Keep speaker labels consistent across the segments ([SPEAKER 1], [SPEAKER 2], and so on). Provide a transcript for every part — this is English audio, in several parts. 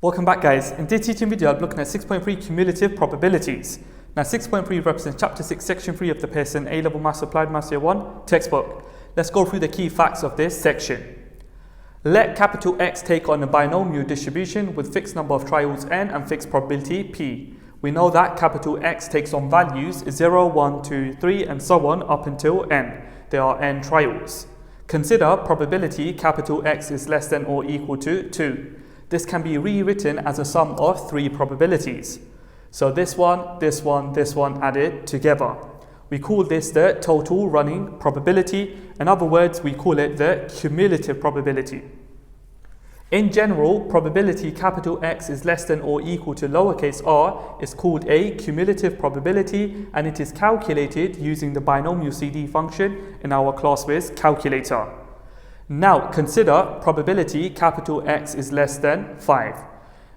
[SPEAKER 1] Welcome back, guys. In this teaching video, I'm looking at 6.3 cumulative probabilities. Now 6.3 represents chapter 6 section 3 of the Pearson A level Maths Applied Maths Year 1 textbook. Let's go through the key facts of this section. Let capital X take on a binomial distribution with fixed number of trials n and fixed probability p. We know that capital X takes on values 0, 1, 2, 3 and so on up until n. There are n trials. Consider probability capital X is less than or equal to 2. This can be rewritten as a sum of 3 probabilities. So this one added together. We call this the total running probability. In other words, we call it the cumulative probability. In general, probability capital X is less than or equal to lowercase r is called a cumulative probability, and it is calculated using the binomial CD function in our class with calculator. Now consider probability capital X is less than 5.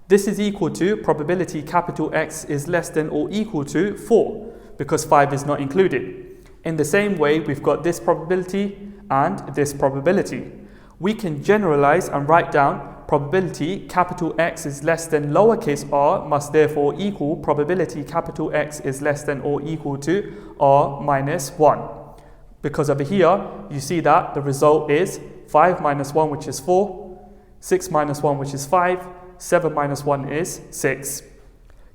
[SPEAKER 1] This is equal to probability capital X is less than or equal to 4 because 5 is not included. In the same way, we've got this probability and this probability. We can generalize and write down probability capital X is less than lowercase r must therefore equal probability capital X is less than or equal to r minus 1. Because over here, you see that the result is 5 minus 1, which is 4, 6 minus 1, which is 5, 7 minus 1 is 6.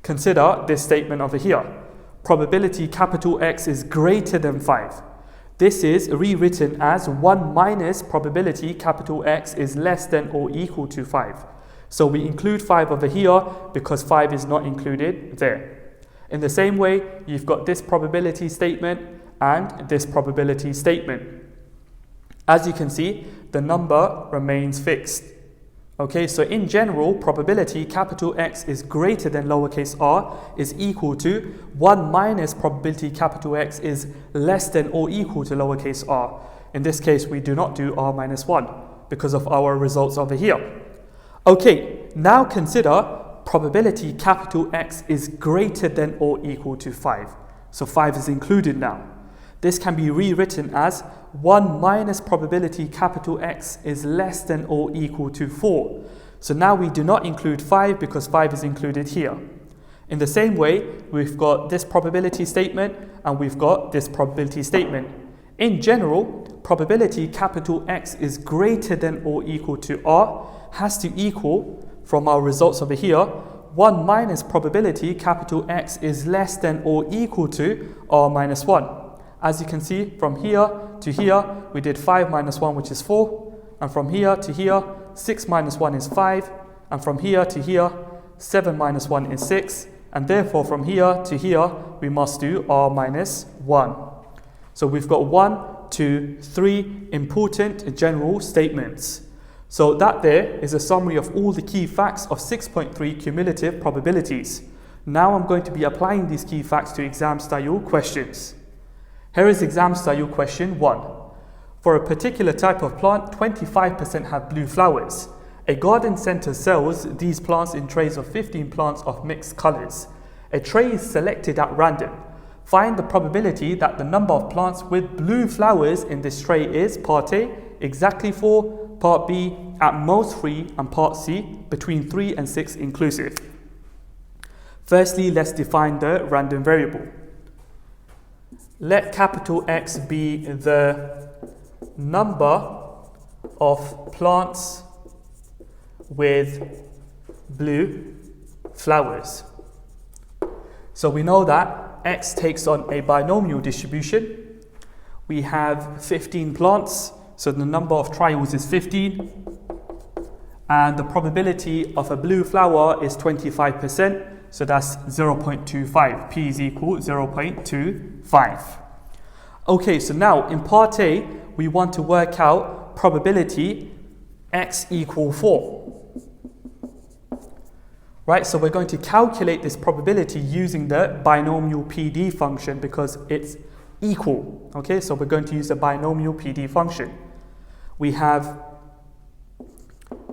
[SPEAKER 1] Consider this statement over here. Probability capital X is greater than 5. This is rewritten as 1 minus probability capital X is less than or equal to 5. So we include 5 over here because 5 is not included there. In the same way, you've got this probability statement and this probability statement. As you can see, the number remains fixed. Okay, so in general, probability capital X is greater than lowercase r is equal to 1 minus probability capital X is less than or equal to lowercase r. In this case, we do not do r minus 1 because of our results over here. Okay, now consider probability capital X is greater than or equal to 5. So 5 is included now. This can be rewritten as 1 minus probability capital X is less than or equal to 4. So now we do not include 5 because 5 is included here. In the same way, we've got this probability statement and we've got this probability statement. In general, probability capital X is greater than or equal to r has to equal, from our results over here, 1 minus probability capital X is less than or equal to r minus 1. As you can see, from here to here, we did 5 minus 1, which is 4. And from here to here, 6 minus 1 is 5. And from here to here, 7 minus 1 is 6. And therefore, from here to here, we must do r minus 1. So we've got 1, 2, 3 important general statements. So that there is a summary of all the key facts of 6.3 cumulative probabilities. Now I'm going to be applying these key facts to exam-style questions. Here is exam-style question 1. For a particular type of plant, 25% have blue flowers. A garden center sells these plants in trays of 15 plants of mixed colors. A tray is selected at random. Find the probability that the number of plants with blue flowers in this tray is part A, exactly 4, part B, at most 3, and part C, between 3 and 6 inclusive. Firstly, let's define the random variable. Let capital X be the number of plants with blue flowers. So we know that X takes on a binomial distribution. We have 15 plants, so the number of trials is 15. And the probability of a blue flower is 25%. So that's 0.25. P is equal 0.25. Okay, so now in part A, we want to work out probability X equal 4. Right, so we're going to calculate this probability using the binomial PD function because it's equal. Okay, so we're going to use the binomial PD function. We have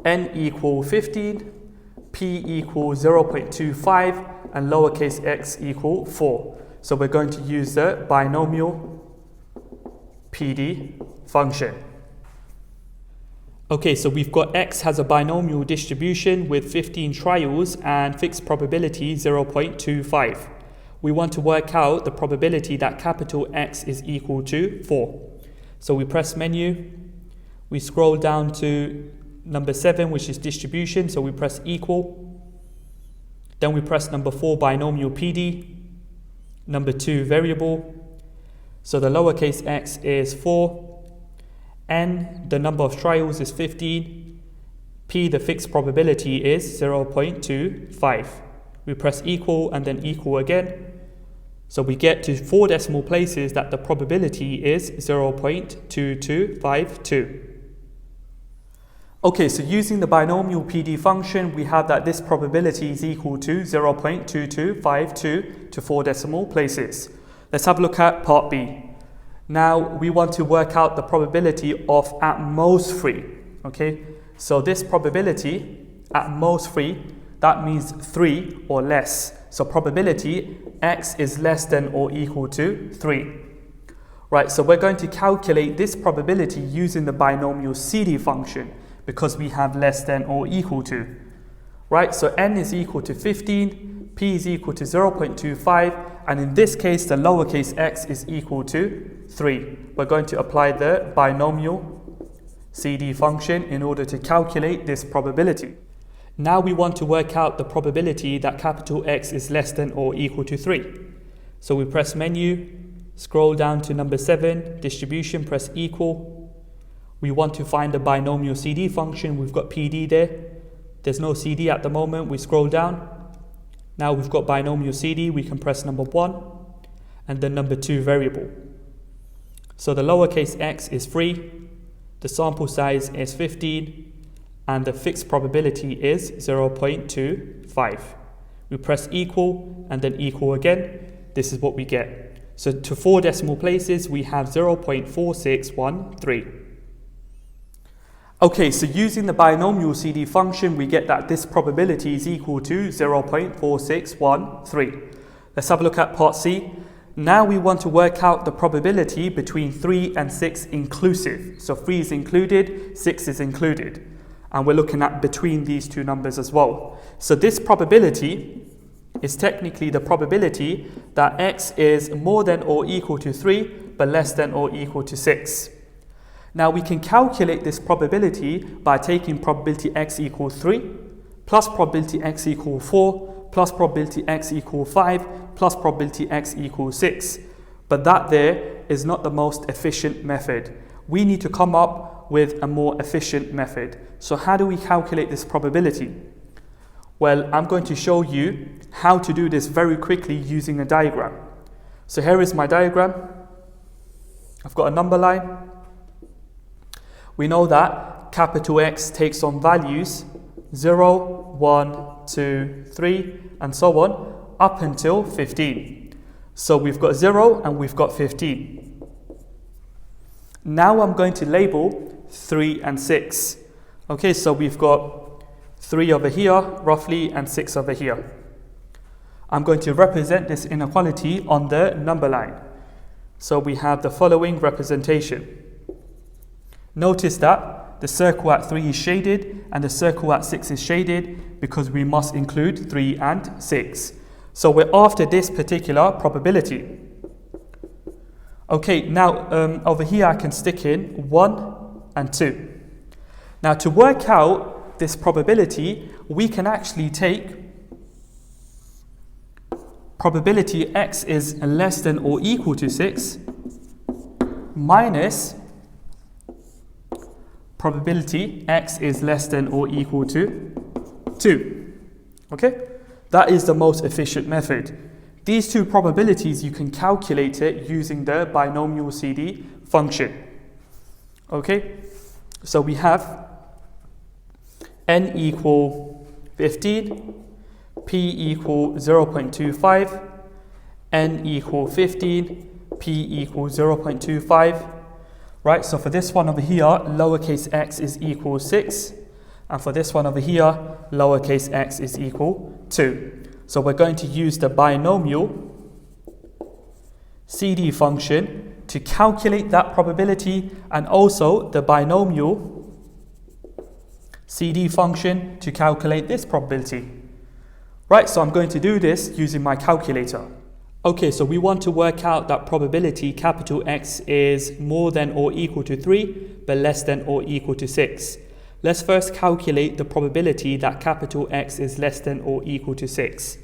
[SPEAKER 1] n equal 15, p equals 0.25 and lowercase x equal 4. So we're going to use the binomial PD function. Okay, so we've got X has a binomial distribution with 15 trials and fixed probability 0.25. We want to work out the probability that capital X is equal to 4. So we press menu, we scroll down to number 7, which is distribution, so we press equal. Then we press number 4, binomial PD, number 2, variable. So the lowercase x is 4. N, the number of trials is 15. P, the fixed probability is 0.25. We press equal and then equal again. So we get to 4 decimal places that the probability is 0.2252. Okay, so using the binomial PD function, we have that this probability is equal to 0.2252 to 4 decimal places. Let's have a look at part B. Now we want to work out the probability of at most 3. Okay, so this probability at most 3, that means 3 or less. So probability x is less than or equal to 3. Right, so we're going to calculate this probability using the binomial CD function because we have less than or equal to. Right, so n is equal to 15, p is equal to 0.25, and in this case the lowercase x is equal to 3. We're going to apply the binomial CD function in order to calculate this probability. Now we want to work out the probability that capital X is less than or equal to 3. So we press menu, scroll down to number 7, distribution, press equal. We want to find the binomial CD function. We've got PD there. There's no CD at the moment. We scroll down. Now we've got binomial CD. We can press number 1 and then number 2 variable. So the lowercase x is 3. The sample size is 15. And the fixed probability is 0.25. We press equal and then equal again. This is what we get. So to 4 decimal places, we have 0.4613. Okay, so using the binomial CD function, we get that this probability is equal to 0.4613. Let's have a look at part C. Now we want to work out the probability between 3 and 6 inclusive. So 3 is included, 6 is included. And we're looking at between these two numbers as well. So this probability is technically the probability that x is more than or equal to 3, but less than or equal to 6. Now we can calculate this probability by taking probability x equals 3, plus probability x equals 4, plus probability x equals 5, plus probability x equals 6. But that there is not the most efficient method. We need to come up with a more efficient method. So how do we calculate this probability? Well, I'm going to show you how to do this very quickly using a diagram. So here is my diagram. I've got a number line. We know that capital X takes on values 0, 1, 2, 3, and so on, up until 15. So we've got 0 and we've got 15. Now I'm going to label 3 and 6. Okay, so we've got 3 over here, roughly, and 6 over here. I'm going to represent this inequality on the number line. So we have the following representation. Notice that the circle at 3 is shaded and the circle at 6 is shaded because we must include 3 and 6. So we're after this particular probability. Okay, now over here I can stick in 1 and 2. Now to work out this probability, we can actually take probability x is less than or equal to 6 minus probability x is less than or equal to 2. Okay, that is the most efficient method. These two probabilities, you can calculate it using the binomial CD function. Okay, so we have n equal 15, p equal 0.25, n equal 15, p equal 0.25. Right, so for this one over here, lowercase x is equal 6. And for this one over here, lowercase x is equal 2. So we're going to use the binomial CD function to calculate that probability, and also the binomial CD function to calculate this probability. Right, so I'm going to do this using my calculator. Okay, so we want to work out that probability capital X is more than or equal to 3, but less than or equal to 6. Let's first calculate the probability that capital X is less than or equal to 6.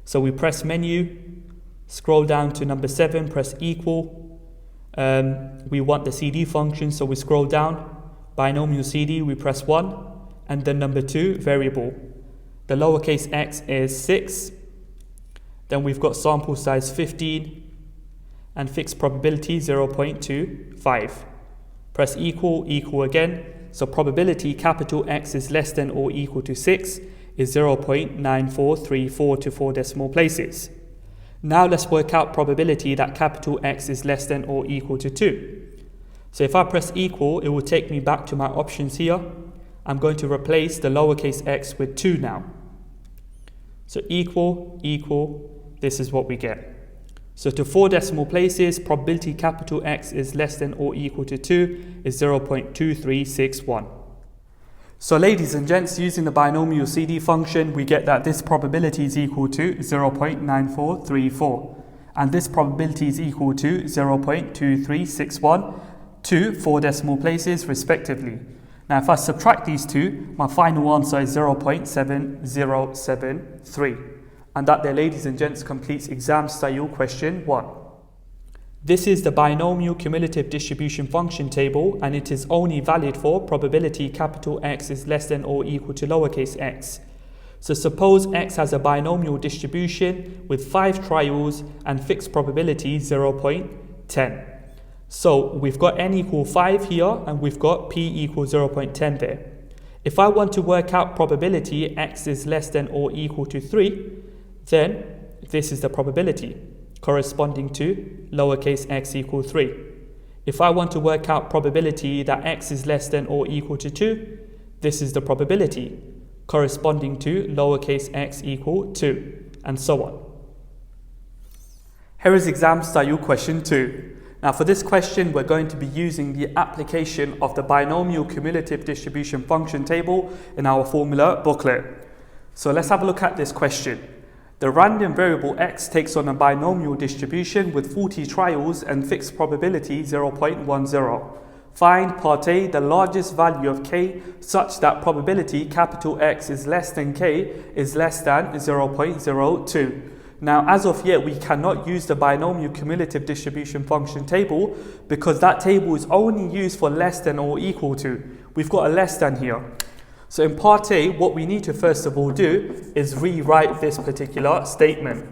[SPEAKER 1] So we press menu, scroll down to number 7, press equal. We want the CD function, so we scroll down, binomial CD, we press 1, and then number 2, variable. The lowercase x is 6. Then we've got sample size 15 and fixed probability 0.25. Press equal, equal again. So probability capital X is less than or equal to 6 is 0.9434 to 4 decimal places. Now let's work out probability that capital X is less than or equal to 2. So if I press equal, it will take me back to my options here. I'm going to replace the lowercase x with 2 now. So equal, equal, this is what we get. So to 4 decimal places, probability capital X is less than or equal to 2 is 0.2361. So ladies and gents, using the binomial CD function, we get that this probability is equal to 0.9434. And this probability is equal to 0.2361 to 4 decimal places respectively. Now if I subtract these two, my final answer is 0.7073. And that there, ladies and gents, completes exam style question 1. This is the binomial cumulative distribution function table, and it is only valid for probability capital X is less than or equal to lowercase x. So suppose X has a binomial distribution with 5 trials and fixed probability 0.10. So we've got n equal 5 here, and we've got p equals 0.10 there. If I want to work out probability X is less than or equal to 3, then this is the probability corresponding to lowercase x equals 3. If I want to work out probability that X is less than or equal to 2, this is the probability corresponding to lowercase x equals 2, and so on. Here is exam style question 2. Now for this question, we're going to be using the application of the binomial cumulative distribution function table in our formula booklet. So let's have a look at this question. The random variable x takes on a binomial distribution with 40 trials and fixed probability 0.10. Find part A, the largest value of k such that probability capital X is less than k is less than 0.02. Now as of yet, we cannot use the binomial cumulative distribution function table because that table is only used for less than or equal to. We've got a less than here. So in part A, what we need to first of all do is rewrite this particular statement.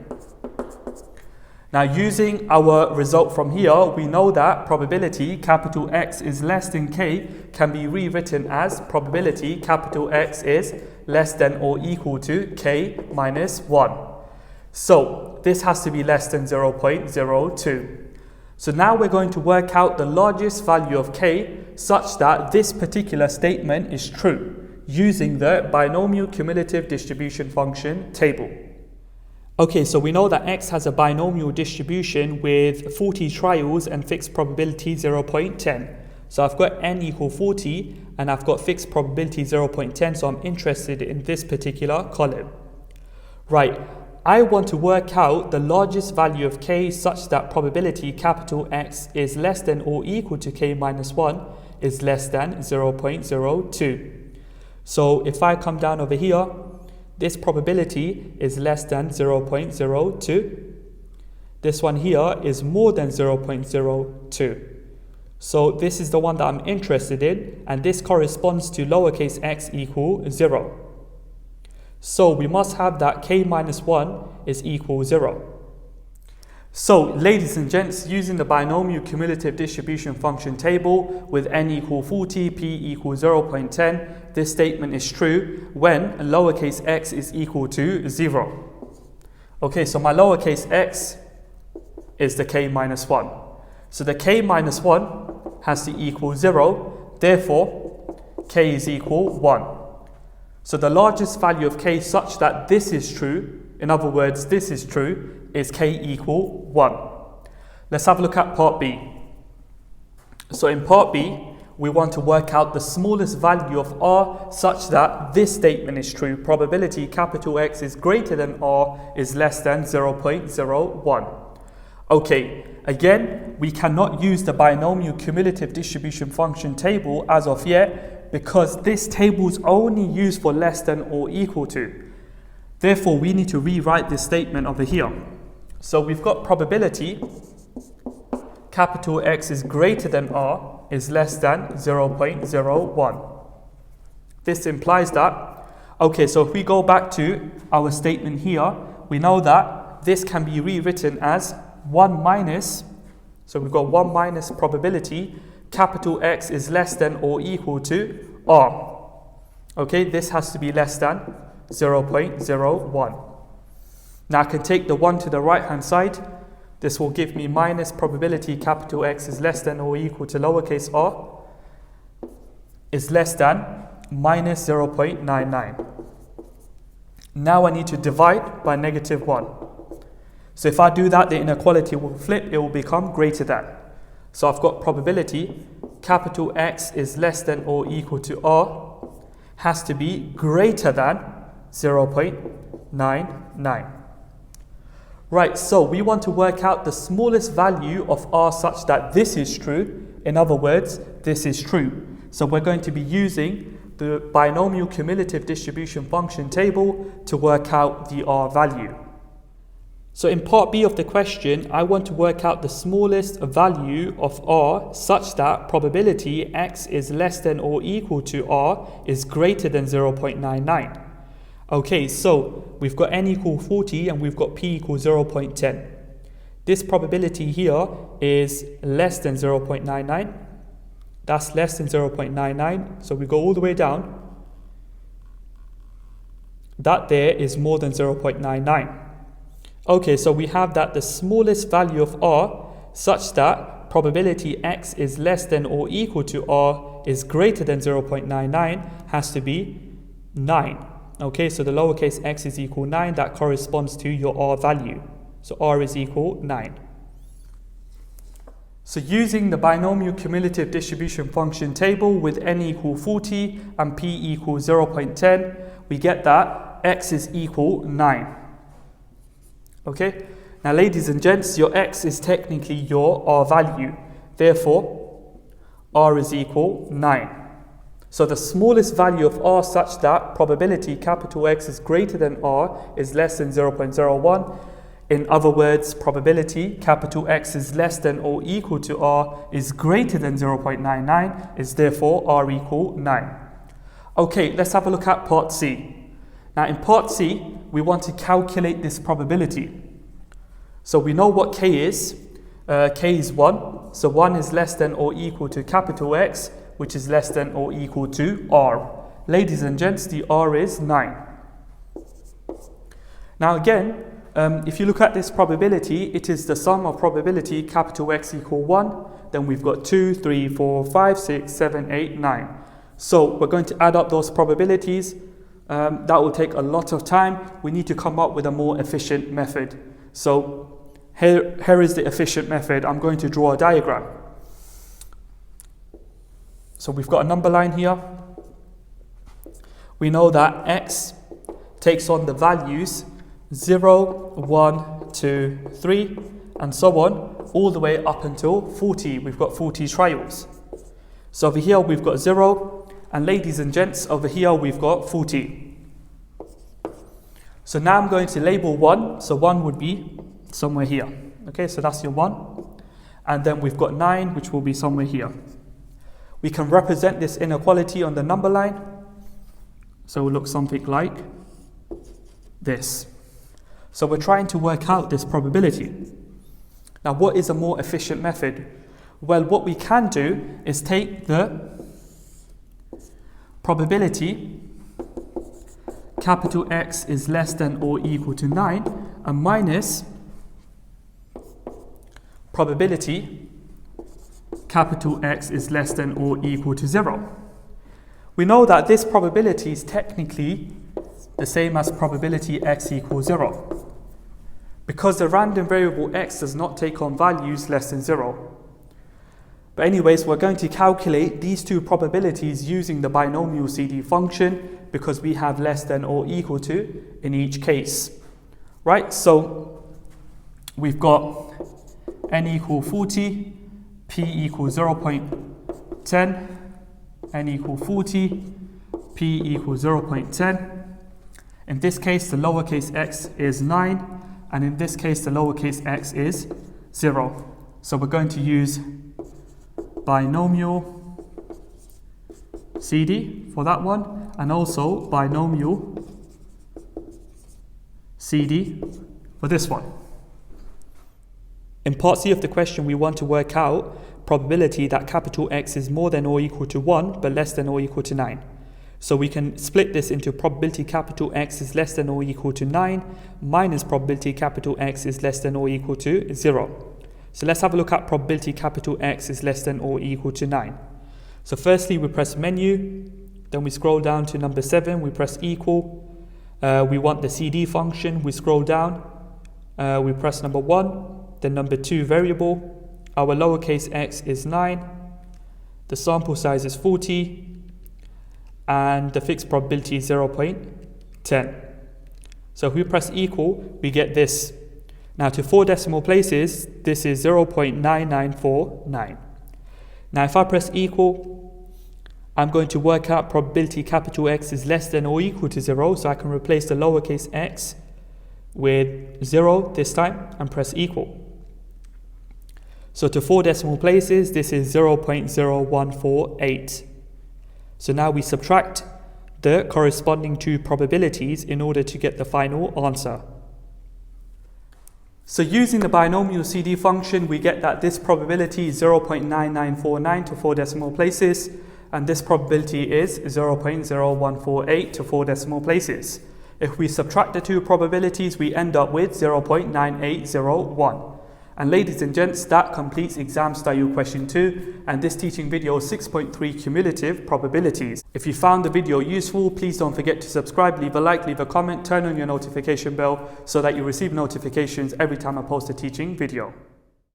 [SPEAKER 1] Now using our result from here, we know that probability capital X is less than k can be rewritten as probability capital X is less than or equal to k minus 1. So this has to be less than 0.02. So now we're going to work out the largest value of k such that this particular statement is true, using the binomial cumulative distribution function table. Okay, so we know that X has a binomial distribution with 40 trials and fixed probability 0.10. So I've got n equal 40 and I've got fixed probability 0.10, so I'm interested in this particular column. Right, I want to work out the largest value of k such that probability capital X is less than or equal to k minus 1 is less than 0.02. So if I come down over here, this probability is less than 0.02. This one here is more than 0.02. So this is the one that I'm interested in, and this corresponds to lowercase x equal 0. So we must have that k minus 1 is equal 0. So ladies and gents, using the binomial cumulative distribution function table with n equal 40, p equals 0.10, this statement is true when lowercase x is equal to 0. Okay, so my lowercase x is the k minus 1. So the k minus 1 has to equal 0, therefore k is equal 1. So the largest value of k such that this is true, in other words, this is true, is k equal 1. Let's have a look at part B. So in part B, we want to work out the smallest value of r such that this statement is true. Probability capital X is greater than r is less than 0.01. Okay, again, we cannot use the binomial cumulative distribution function table as of yet because this table is only used for less than or equal to. Therefore, we need to rewrite this statement over here. So we've got probability capital X is greater than r is less than 0.01. This implies that, okay, so if we go back to our statement here, we know that this can be rewritten as 1 minus, so we've got 1 minus probability capital X is less than or equal to r. Okay, this has to be less than 0.01. Now I can take the 1 to the right hand side. This will give me minus probability capital X is less than or equal to lowercase r is less than minus 0.99. Now I need to divide by negative 1. So if I do that, the inequality will flip, it will become greater than. So I've got probability capital X is less than or equal to r has to be greater than 0.99. Right, so we want to work out the smallest value of r such that this is true. In other words, this is true. So we're going to be using the binomial cumulative distribution function table to work out the r value. So in part B of the question, I want to work out the smallest value of r such that probability x is less than or equal to r is greater than 0.99. Okay, so we've got n equal 40 and we've got p equal 0.10. This probability here is less than 0.99. That's less than 0.99. So we go all the way down. That there is more than 0.99. Okay, so we have that the smallest value of r such that probability x is less than or equal to r is greater than 0.99 has to be 9. Okay, so the lowercase x is equal 9. That corresponds to your r value. So r is equal 9. So using the binomial cumulative distribution function table with n equal 40 and p equal 0.10, we get that x is equal 9. Okay, now ladies and gents, your x is technically your r value. Therefore, r is equal 9. So the smallest value of r such that probability capital X is greater than r is less than 0.01. In other words, probability capital X is less than or equal to r is greater than 0.99 is therefore r equal 9. Okay, let's have a look at part C. Now in part C, we want to calculate this probability. So we know what k is. K is 1. So 1 is less than or equal to capital X, which is less than or equal to r. Ladies and gents, the r is 9. Now again, if you look at this probability, it is the sum of probability capital X equal 1. Then we've got 2, 3, 4, 5, 6, 7, 8, 9. So we're going to add up those probabilities. That will take a lot of time. We need to come up with a more efficient method. So here is the efficient method. I'm going to draw a diagram. So we've got a number line here. We know that x takes on the values 0, 1, 2, 3, and so on, all the way up until 40. We've got 40 trials. So over here we've got 0, and ladies and gents, over here we've got 40. So now I'm going to label 1. So 1 would be somewhere here. Okay, so that's your 1. And then we've got 9, which will be somewhere here. We can represent this inequality on the number line. So it will look something like this. So we're trying to work out this probability. Now, what is a more efficient method? Well, what we can do is take the probability capital X is less than or equal to 9 and minus probability capital X is less than or equal to 0. We know that this probability is technically the same as probability x equals 0 because the random variable x does not take on values less than 0. But anyways, we're going to calculate these two probabilities using the binomial CD function because we have less than or equal to in each case. Right, so we've got n equal 40, p equal 0.10, n equal 40, p equals 0.10. In this case, the lowercase x is 9, and in this case, the lowercase x is 0. So we're going to use binomial CD for that one, and also binomial CD for this one. In part C of the question, we want to work out probability that capital X is more than or equal to 1, but less than or equal to 9. So we can split this into probability capital X is less than or equal to 9 minus probability capital X is less than or equal to 0. So let's have a look at probability capital X is less than or equal to 9. So firstly, we press menu, then we scroll down to number 7, we press equal. We want the CD function, we scroll down, we press number 1, then number 2 variable. Our lowercase x is 9, the sample size is 40, and the fixed probability is 0.10. So if we press equal, we get this. Now to 4 decimal places, this is 0.9949. Now if I press equal, I'm going to work out probability capital X is less than or equal to 0, so I can replace the lowercase x with 0 this time and press equal. So to 4 decimal places, this is 0.0148. So now we subtract the corresponding two probabilities in order to get the final answer. So using the binomial CD function, we get that this probability is 0.9949 to 4 decimal places, and this probability is 0.0148 to 4 decimal places. If we subtract the two probabilities, we end up with 0.9801. And ladies and gents, that completes exam style question 2 and this teaching video 6.3 cumulative probabilities. If you found the video useful, please don't forget to subscribe, leave a like, leave a comment, turn on your notification bell so that you receive notifications every time I post a teaching video.